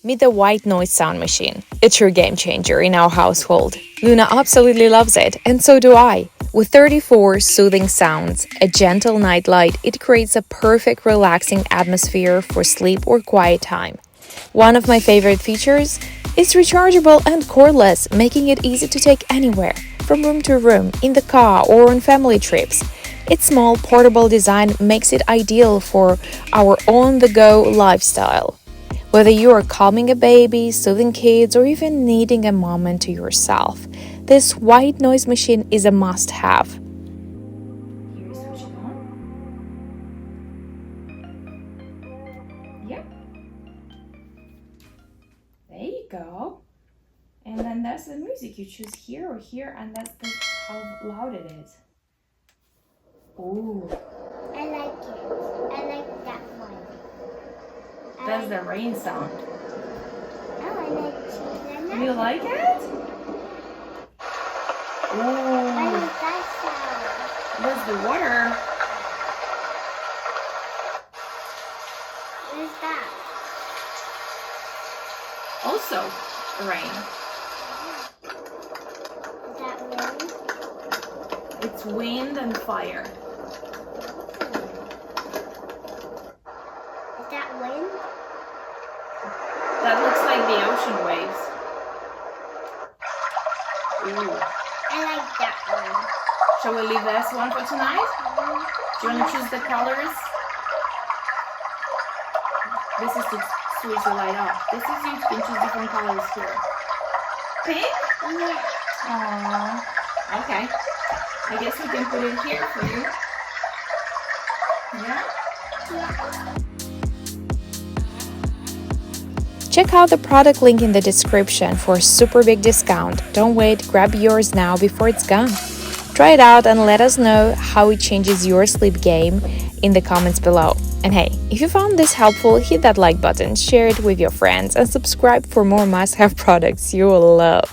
Meet the white noise sound machine. It's your game changer in our household. Luna absolutely loves it, and so do I. With 34 soothing sounds, a gentle night light, it creates a perfect relaxing atmosphere for sleep or quiet time. One of my favorite features is rechargeable and cordless, making it easy to take anywhere, from room to room, in the car or on family trips. Its small, portable design makes it ideal for our on-the-go lifestyle. Whether you are calming a baby, soothing kids, or even needing a moment to yourself, this white noise machine is a must-have. Here, switch it on. Yep. There you go. And then that's the music. You choose here or here, and that's how loud it is. Ooh. I like it. I like that one. That's the rain sound. Oh, I like it. Do you like it? Ooh. I like that sound. That's the water. What is that? Also rain. Is that wind? It's wind and fire. Is that wind? That looks like the ocean waves. Ooh. I like that one. Shall we leave this one for tonight? Do you want to choose the colors? This is to switch the light off. This is you can choose different colors here. Pink? Yeah. Aww. Okay. I guess we can put it here for you. Yeah? Yeah. Check out the product link in the description for a super big discount. Don't wait, grab yours now before it's gone. Try it out and let us know how it changes your sleep game in the comments below. And hey, if you found this helpful, hit that like button, share it with your friends, and subscribe for more must-have products you will love.